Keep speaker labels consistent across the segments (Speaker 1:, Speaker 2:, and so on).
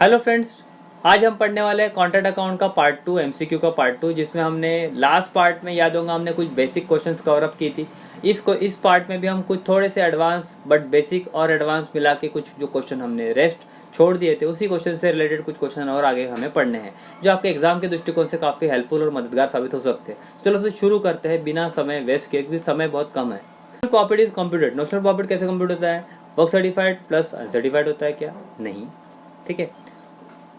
Speaker 1: Hello friends, आज हम पढ़ने वाले हैं कॉन्ट्रैक्ट अकाउंट का पार्ट 2 एमसीक्यू का पार्ट 2, जिसमें हमने लास्ट पार्ट में याद होगा हमने कुछ बेसिक क्वेश्चंस कवर अप की थी। इस पार्ट में भी हम कुछ थोड़े से एडवांस बट बेसिक और एडवांस मिला के कुछ जो क्वेश्चन हमने रेस्ट छोड़ दिए थे उसी क्वेश्चन से रिलेटेड कुछ क्वेश्चन और आगे हमें पढ़ने हैं, जो आपके एग्जाम के दृष्टिकोण से काफी हेल्पफुल और मददगार साबित हो सकते हैं। चलो तो शुरू करते हैं बिना समय वेस्ट किए, क्योंकि समय बहुत कम है। Profit is computed. Notional profit कैसे कंप्यूट होता है? वर्क सर्टिफाइड प्लस अनसर्टिफाइड होता है क्या? नहीं। ठीक है।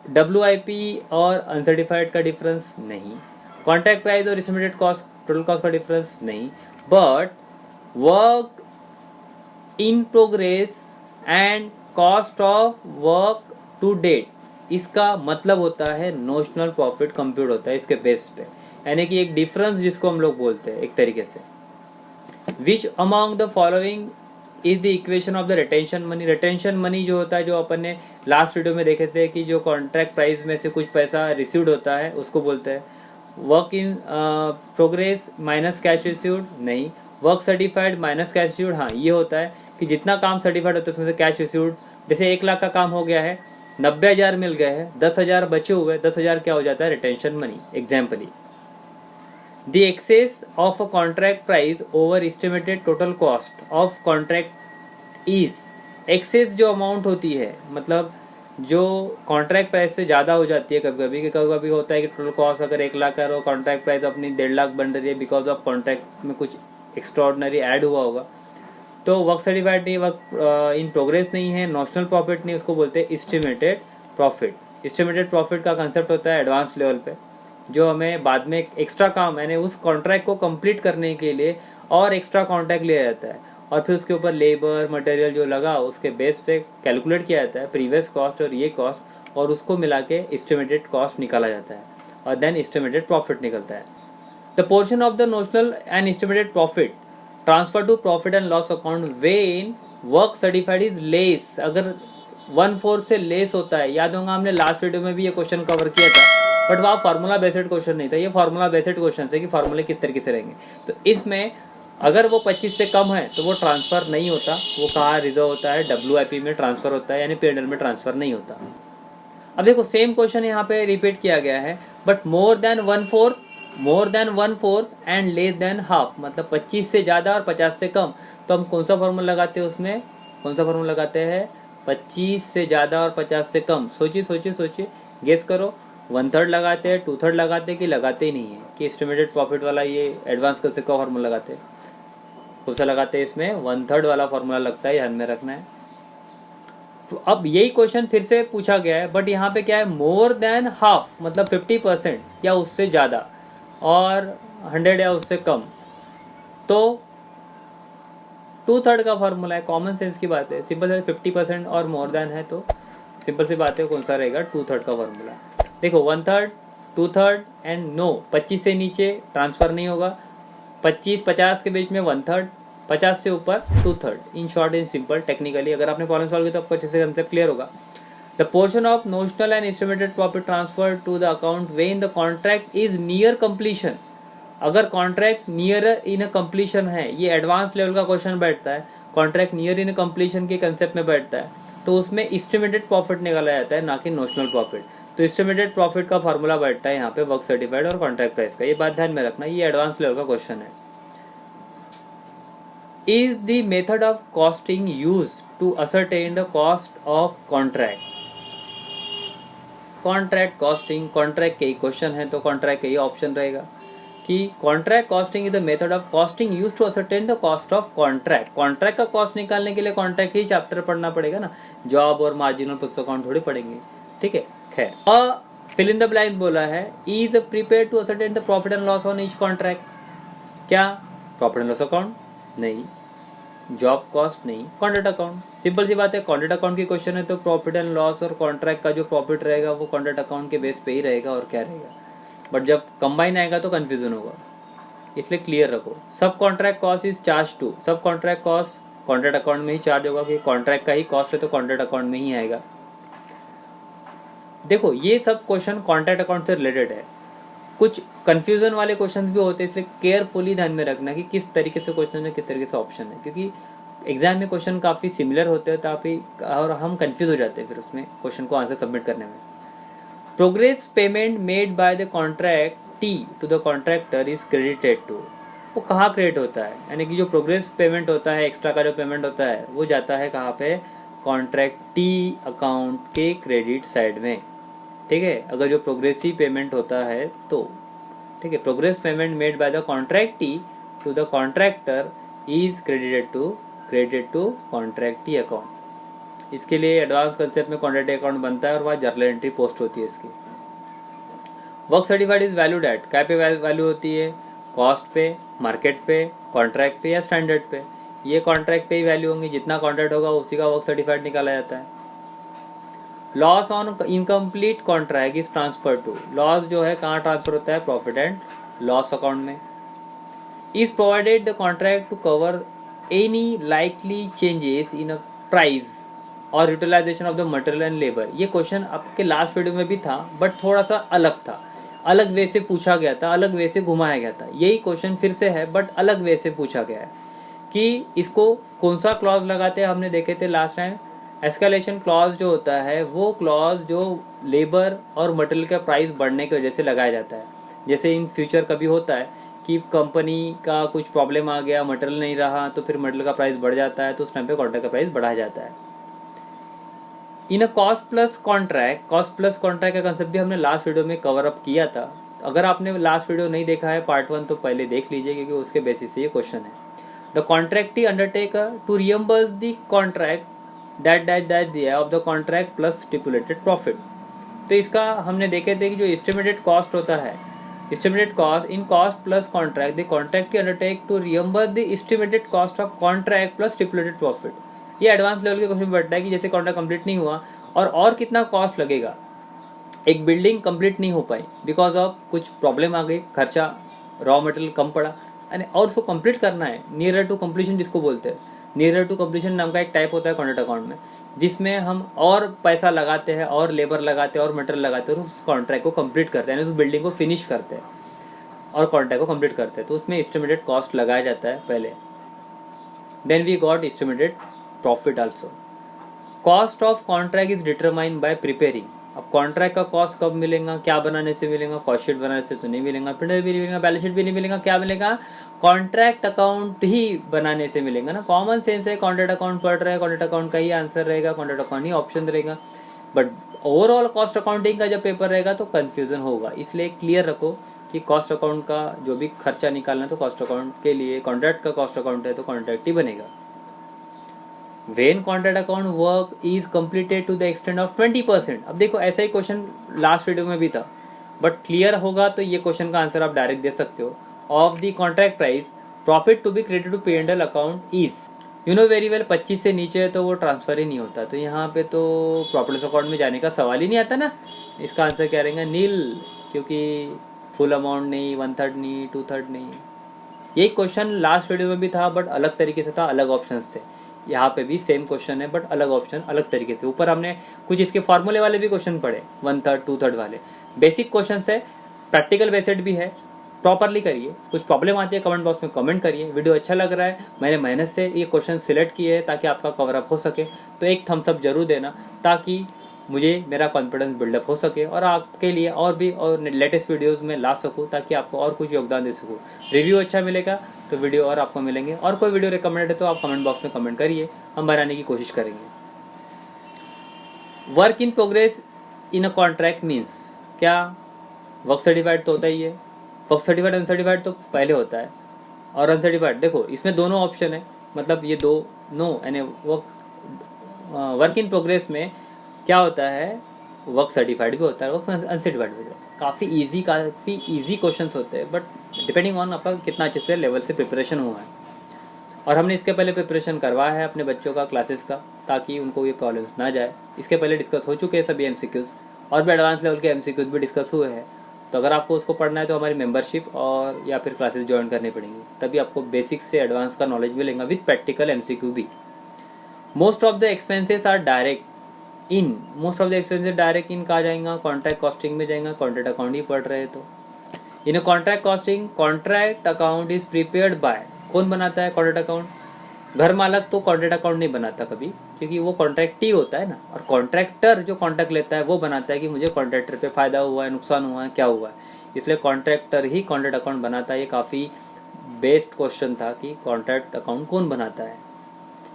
Speaker 1: WIP और अनसर्टिफाइड का डिफरेंस नहीं। कॉन्ट्रैक्ट प्राइस और एस्टिमेटेड कॉस्ट, टोटल कॉस्ट का डिफरेंस नहीं। But work in progress and cost of work to date, इसका मतलब होता है नोशनल प्रॉफिट कंप्यूट होता है इसके बेस पे, यानी कि एक डिफरेंस जिसको हम लोग बोलते हैं एक तरीके से। Which among the following is the equation of the retention money. Retention money जो होता है, जो अपन ने लास्ट वीडियो में देखे थे कि जो कॉन्ट्रैक्ट प्राइस में से कुछ पैसा रिसीव्ड होता है उसको बोलते हैं work in progress minus cash received. नहीं। Work certified minus cash received, हाँ ये होता है कि जितना काम सर्टिफाइड होता है उसमें से कैश रिसीव्ड, जैसे 1 लाख का काम हो गया है, 90,000 मिल गए हैं, 10,000 बचे हुए, 10,000 क्या हो जाता है? Retention money. एग्जाम्पली, The excess of a contract price over estimated total cost of contract is, excess जो अमाउंट होती है, मतलब जो कॉन्ट्रैक्ट प्राइस से ज़्यादा हो जाती है कभी कभी, कभी कभी होता है कि टोटल कॉस्ट अगर 1 लाख का और कॉन्ट्रैक्ट प्राइस अपनी 1.5 लाख बन रही है बिकॉज ऑफ कॉन्ट्रैक्ट में कुछ एक्स्ट्रॉर्डनरी ऐड हुआ होगा, तो वर्क सर्टिफाइड नहीं, वर्क इन प्रोग्रेस नहीं है, नोशनल प्रॉफिट नहीं, उसको बोलते हैं एस्टिमेटेड प्रॉफिट। एस्टिमेटेड प्रॉफिट का कंसेप्ट होता है एडवांस लेवल पे, जो हमें बाद में एक्स्ट्रा काम, यानी उस कॉन्ट्रैक्ट को कंप्लीट करने के लिए और एक्स्ट्रा कॉन्ट्रैक्ट लिया जाता है और फिर उसके ऊपर लेबर मटेरियल जो लगा उसके बेस पे कैलकुलेट किया जाता है प्रीवियस कॉस्ट और ये कॉस्ट, और उसको मिला के एस्टिमेटेड कॉस्ट निकाला जाता है और देन एस्टिमेटेड प्रॉफिट निकलता है। The portion of the notional and estimated profit transfer to profit and loss account when work certified is less, अगर 1/4 से लेस होता है। याद होगा हमने लास्ट वीडियो में भी ये क्वेश्चन कवर किया था, बट वहाँ फार्मूला बेस्ड क्वेश्चन नहीं था, ये फार्मूला बेस्ड क्वेश्चन है कि फार्मूले किस तरीके से रहेंगे। तो इसमें अगर वो 25 से कम है तो वो ट्रांसफर नहीं होता, वो कहाँ रिजर्व होता है? WIP में ट्रांसफर होता है, यानी P&L में ट्रांसफर नहीं होता। अब देखो सेम क्वेश्चन यहाँ पे रिपीट किया गया है, but more than 1/4 and less than half, मतलब 25 से ज्यादा और 50 से कम, तो हम कौन सा फॉर्मूला लगाते हैं? उसमें कौन सा फॉर्मूला लगाते हैं? 25 से ज्यादा और 50 से कम। सोचिए सोचिए सोचिए, गेस करो। 1/3 लगाते हैं, 2/3 लगाते हैं कि लगाते ही नहीं है? कि एस्टिमेटेड प्रॉफिट वाला ये एडवांस कर का फॉर्मूला लगाते हैं? कौन सा लगाते हैं? इसमें 1/3 वाला फॉर्मूला लगता है, ध्यान में रखना है। तो अब यही क्वेश्चन फिर से पूछा गया है, बट यहाँ पे क्या है? मोर देन हाफ, मतलब 50% या उससे ज्यादा, और 100 या उससे कम, तो 2/3 का फॉर्मूला है। कॉमन सेंस की बात है, सिंपल है। 50% और मोर देन है तो सिंपल सी बात है, कौन सा रहेगा? 2/3 का फॉर्मूला। देखो 1/3, 2/3 एंड नो, 25 से नीचे ट्रांसफर नहीं होगा, 25-50 के बीच में 1/3, 50 से ऊपर 2/3। In short in simple technically अगर आपने प्रॉब्लम सॉल्व किया तो आपको अच्छे से कंसेप्ट क्लियर होगा। The portion of notional and estimated profit transfer to the account when the contract is near completion, अगर कॉन्ट्रैक्ट नियर इन कंप्लीशन है, ये एडवांस लेवल का क्वेश्चन बैठता है, कॉन्ट्रैक्ट नियर इन कंप्लीशन के कंसेप्ट में बैठता है, तो उसमें एस्टिमेटेड प्रॉफिट निकाला जाता है, ना कि नोशनल प्रॉफिट। तो एस्टिमेटेड प्रॉफिट का फॉर्मूला बैठता है यहाँ पे वर्क सर्टिफाइड और कॉन्ट्रैक्ट प्राइस का, ये बात ध्यान में रखना, ये एडवांस लेवल का क्वेश्चन है। Is the method of costing use to ascertain the cost of contract. Contract costing, contract के ही क्वेश्चन है तो कॉन्ट्रैक्ट के ही ऑप्शन रहेगा कि contract costing is the method of costing use to ascertain the cost of contract. Contract का cost निकालने के लिए कॉन्ट्रैक्ट ही चैप्टर पढ़ना पड़ेगा ना, जॉब और मार्जिनल पुस्तक थोड़ी पढ़ेंगे। ठीक है, खैर। और फिल इन द ब्लैंक बोला है, is prepare to ascertain the profit and loss on each contract. क्या? प्रॉफिट एंड लॉस अकाउंट नहीं, जॉब कॉस्ट नहीं, कॉन्ट्रैक्ट अकाउंट। सिंपल सी बात है, कॉन्ट्रैक्ट अकाउंट की क्वेश्चन है तो प्रॉफिट एंड लॉस और कॉन्ट्रैक्ट का जो प्रॉफिट रहेगा वो कॉन्ट्रैक्ट अकाउंट के बेस पे ही रहेगा, और क्या रहेगा। बट जब कंबाइन आएगा तो कंफ्यूजन होगा, इसलिए क्लियर रखो। Sub contract cost is charge to, sub contract cost contract account में ही चार्ज होगा, कि कॉन्ट्रैक्ट का ही कॉस्ट है तो कॉन्ट्रैक्ट अकाउंट में ही आएगा। देखो ये सब क्वेश्चन कॉन्ट्रैक्ट अकाउंट से रिलेटेड है, कुछ कंफ्यूजन वाले क्वेश्चन भी होते हैं, इसलिए केयरफुली ध्यान में रखना कि किस तरीके से क्वेश्चन है, किस तरीके से ऑप्शन है, क्योंकि एग्जाम में क्वेश्चन काफ़ी सिमिलर होते हैं, तो और हम कंफ्यूज हो जाते हैं फिर उसमें क्वेश्चन को आंसर सबमिट करने में। Progress payment made by the contractee to the contractor is credited to, वो कहाँ क्रेडिट होता है, यानी कि जो प्रोग्रेस पेमेंट होता है, एक्स्ट्रा का जो पेमेंट होता है, वो जाता है कहाँ पे, कॉन्ट्रैक्टी अकाउंट के क्रेडिट साइड में। ठीक है, अगर जो प्रोग्रेसिव पेमेंट होता है तो, ठीक है, progress payment made by the contractee to the contractor is credited to contractee account. इसके लिए एडवांस कंसेप्ट में कॉन्ट्रैक्टी अकाउंट बनता है और वहाँ जर्नल एंट्री पोस्ट होती है इसकी। Work certified is valued at, क्या पे वैल्यू होती है, कॉस्ट पे, मार्केट पे, कॉन्ट्रैक्ट पे या स्टैंडर्ड पे। ये कॉन्ट्रैक्ट पे ही वैल्यू होंगी, जितना कॉन्ट्रैक्ट होगा उसी का वर्क सर्टिफाइड निकाला जाता है। Loss on incomplete contract is transfer to, loss जो है कहाँ ट्रांसफर होता है, प्रॉफिट एंड लॉस अकाउंट में। Is provided the contract to cover any likely changes in a price और utilization of the material and labour. ये question आपके last video में भी था, बट थोड़ा सा अलग था, अलग वे से पूछा गया था, अलग वे से घुमाया गया था। यही क्वेश्चन फिर से है, बट अलग वे से पूछा गया है कि इसको कौन सा क्लॉज लगाते हैं। हमने देखे थे लास्ट टाइम, एस्केलेशन क्लॉज जो होता है वो क्लॉज जो लेबर और मटेरियल का प्राइस बढ़ने की वजह से लगाया जाता है। जैसे इन फ्यूचर कभी होता है कि कंपनी का कुछ प्रॉब्लम आ गया, मटेरियल नहीं रहा, तो फिर मटेरियल का प्राइस बढ़ जाता है, तो उस टाइम पे कॉन्ट्रैक्ट का प्राइस बढ़ाया जाता है। In a cost plus contract, cost plus contract का कंसेप्ट भी हमने लास्ट वीडियो में कवर अप किया था। अगर आपने लास्ट वीडियो नहीं देखा है पार्ट 1 तो पहले देख लीजिए, क्योंकि उसके बेसिस से ये क्वेश्चन है। The contractee undertake to reimburse the contract that of the contract plus stipulated profit. तो इसका हमने देखे थे कि जो एस्टिमेटेड कॉस्ट होता है, estimated cost in cost plus contract, the contractee undertake to reimburse the estimated cost of contract plus stipulated profit. ये एडवांस लेवल के क्वेश्चन में बैठता है कि जैसे कॉन्ट्रैक्ट कंप्लीट नहीं हुआ और कितना कॉस्ट लगेगा, एक बिल्डिंग कंप्लीट नहीं हो पाई बिकॉज ऑफ कुछ प्रॉब्लम आ गई, खर्चा रॉ मटेरियल कम पड़ा, और उसको कंप्लीट करना है, नियर टू कंप्लीशन जिसको बोलते हैं। नियर टू कंप्लीशन नाम का एक टाइप होता है कॉन्ट्रैक्ट अकाउंट में, जिसमें हम और पैसा लगाते हैं और लेबर लगाते हैं और मटेरियल लगाते हैं और उस कॉन्ट्रैक्ट को कंप्लीट करते हैं, यानी उस बिल्डिंग को फिनिश करते हैं और कॉन्ट्रैक्ट को कंप्लीट करते हैं। तो उसमें एस्टिमेटेड कॉस्ट लगाया जाता है पहले, then we got estimated profit also. Cost of contract is determine by preparing. अब कॉन्ट्रैक्ट का कॉस्ट कब मिलेगा, क्या बनाने से मिलेगा, कॉस्ट शीट बनाने से तो नहीं मिलेगा, प्रिंटर भी नहीं मिलेगा, बैलेंस शीट भी नहीं मिलेगा, क्या मिलेगा, कॉन्ट्रैक्ट अकाउंट ही बनाने से मिलेगा ना। कॉमन सेंस है, कॉन्ट्रैक्ट अकाउंट पढ़ रहे हैं, कॉन्ट्रैक्ट अकाउंट का ही आंसर रहेगा, कॉन्ट्रैक्ट अकाउंट ही ऑप्शन रहेगा। बट ओवरऑल कॉस्ट अकाउंटिंग का जब पेपर रहेगा तो कंफ्यूजन होगा, इसलिए क्लियर रखो कि कॉस्ट अकाउंट का जो भी खर्चा निकालना है तो कॉस्ट अकाउंट के लिए, कॉन्ट्रैक्ट का कॉस्ट अकाउंट है तो कॉन्ट्रैक्ट ही बनेगा। When contract account work is completed to the extent of 20%। अब देखो ऐसा ही क्वेश्चन लास्ट वीडियो में भी था, बट क्लियर होगा तो ये क्वेश्चन का आंसर आप डायरेक्ट दे सकते हो। Of the contract price profit to be credit to P&L account is, you know very well, 25 से नीचे है तो वो ट्रांसफर ही नहीं होता, तो यहाँ पे तो प्रॉफिट लॉस अकाउंट में जाने का सवाल ही नहीं आता ना। इसका आंसर क्या रहेगा, नील, क्योंकि फुल अमाउंट नहीं, 1/3 नहीं, 2/3 नहीं। यही क्वेश्चन लास्ट वीडियो में भी था बट अलग तरीके से था, अलग ऑप्शन थे। यहाँ पे भी सेम क्वेश्चन है बट अलग ऑप्शन, अलग तरीके से। ऊपर हमने कुछ इसके फॉर्मूले वाले भी क्वेश्चन पढ़े, 1/3 2/3 वाले बेसिक क्वेश्चन है, प्रैक्टिकल बेस्ड भी है, प्रॉपरली करिए। कुछ प्रॉब्लम आती है कमेंट बॉक्स में कमेंट करिए। वीडियो अच्छा लग रहा है, मैंने मेहनत से ये क्वेश्चन सिलेक्ट किए हैं ताकि आपका कवर अप हो सके, तो एक थम्स अप जरूर देना ताकि मुझे मेरा कॉन्फिडेंस बिल्डअप हो सके और आपके लिए और भी और लेटेस्ट वीडियोस में ला सकूं ताकि आपको और कुछ योगदान दे सकूं। रिव्यू अच्छा मिलेगा तो वीडियो और आपको मिलेंगे, और कोई वीडियो रिकमेंडेड है तो आप कमेंट बॉक्स में कमेंट करिए, हम बनाने की कोशिश करेंगे। Work in progress in a contract means क्या, वर्क सर्टिफाइड तो होता ही है, वर्क सर्टिफाइड अनसर्टिफाइड तो पहले होता है, और अनसर्टिफाइड देखो इसमें दोनों ऑप्शन है, मतलब ये दो नो, यानी वर्क इन प्रोग्रेस में क्या होता है, वर्क सर्टिफाइड भी होता है, वर्क अनसर्टिफाइड भी होता है। काफ़ी इजी क्वेश्चंस होते हैं, बट डिपेंडिंग ऑन आपका कितना अच्छे से लेवल से प्रिपरेशन हुआ है। और हमने इसके पहले प्रिपरेशन करवाया है अपने बच्चों का क्लासेस का, ताकि उनको ये प्रॉब्लम्स ना जाए। इसके पहले डिस्कस हो चुके हैं सभी MCQs, और भी एडवांस लेवल के MCQs भी डिस्कस हुए हैं। तो अगर आपको उसको पढ़ना है तो हमारी मेंबरशिप और या फिर क्लासेस ज्वाइन करनी पड़ेंगी, तभी आपको बेसिक से एडवांस का नॉलेज मिलेगा विद प्रैक्टिकल MCQ भी। Most of the expenses are direct in, most of the expenses direct in कहा जाएगा, कॉन्ट्रैक्ट कॉस्टिंग में जाएगा, कॉन्ट्रैक्ट अकाउंट ही पढ़ रहे हैं तो। इन contract costing contract account is prepared by, कौन बनाता है कॉन्ट्रैक्ट अकाउंट, घर मालक तो कॉन्ट्रैक्ट अकाउंट नहीं बनाता कभी, क्योंकि वो कॉन्ट्रैक्ट ही होता है ना, और कॉन्ट्रैक्टर जो कॉन्ट्रैक्ट लेता है वो बनाता है कि मुझे कॉन्ट्रैक्टर पे फायदा हुआ है, नुकसान हुआ है, क्या हुआ है, इसलिए कॉन्ट्रैक्टर ही कॉन्ट्रैक्ट अकाउंट बनाता है। ये काफ़ी बेस्ट क्वेश्चन था कि कॉन्ट्रैक्ट अकाउंट कौन बनाता है।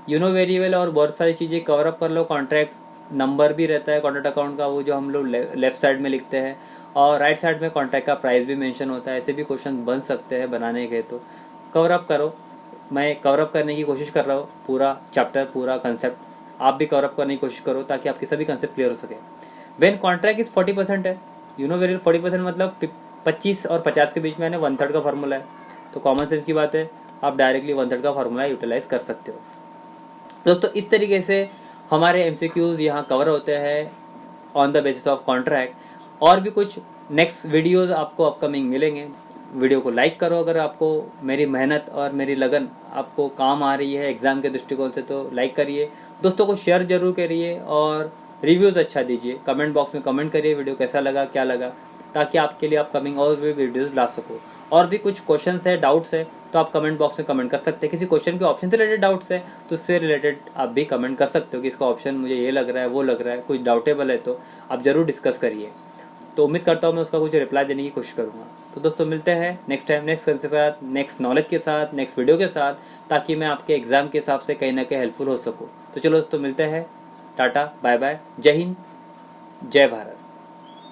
Speaker 1: यू नो वेरी वेल, और बहुत सारी चीज़ें कवर अप कर लो। कॉन्ट्रैक्ट नंबर भी रहता है कॉन्ट्रैक्ट अकाउंट का, वो जो हम लोग लेफ्ट साइड में लिखते हैं, और राइट साइड में कॉन्ट्रैक्ट का प्राइस भी मेंशन होता है। ऐसे भी क्वेश्चन बन सकते हैं बनाने के, तो कवर अप करो। मैं कवर अप करने की कोशिश कर रहा हूँ, पूरा चैप्टर, पूरा कंसेप्ट आप भी कवर अप करने की कोशिश करो ताकि आपके सभी कंसेप्ट क्लियर हो सके। व्हेन कॉन्ट्रैक्ट इज 40% है, यू नो वेरी 40% मतलब 25 और 50 के बीच में है, 1/3 का फार्मूला है, तो कॉमन सेंस की बात है, आप डायरेक्टली 1/3 का फार्मूला यूटिलाइज कर सकते हो। दोस्तों इस तरीके से हमारे एमसीक्यूज यहाँ कवर होते हैं on the basis of contract. और भी कुछ नेक्स्ट वीडियोस आपको अपकमिंग मिलेंगे। वीडियो को लाइक करो अगर आपको मेरी मेहनत और मेरी लगन आपको काम आ रही है एग्जाम के दृष्टिकोण से, तो लाइक करिए, दोस्तों को शेयर जरूर करिए, और रिव्यूज़ अच्छा दीजिए, कमेंट बॉक्स में कमेंट करिए वीडियो कैसा लगा, क्या लगा, ताकि आपके लिए अपकमिंग और भी वीडियोज़ ला सको। और भी कुछ क्वेश्चंस है, डाउट्स है, तो आप कमेंट बॉक्स में कमेंट कर सकते हैं। किसी क्वेश्चन के ऑप्शन से रिलेटेड डाउट्स है तो उससे रिलेटेड आप भी कमेंट कर सकते हो कि इसका ऑप्शन मुझे ये लग रहा है, वो लग रहा है, कुछ डाउटेबल है तो आप जरूर डिस्कस करिए। तो उम्मीद करता हूँ मैं उसका कुछ रिप्लाई देने की कोशिश करूँगा। तो दोस्तों मिलते हैं नेक्स्ट टाइम, नेक्स्ट कंसेप्ट के साथ, नेक्स्ट नॉलेज के साथ, नेक्स्ट वीडियो के साथ, ताकि मैं आपके एग्जाम के हिसाब से कहीं ना कहीं हेल्पफुल हो सकूँ। तो चलो दोस्तों मिलते हैं, टाटा बाय बाय, जय हिंद, जय भारत।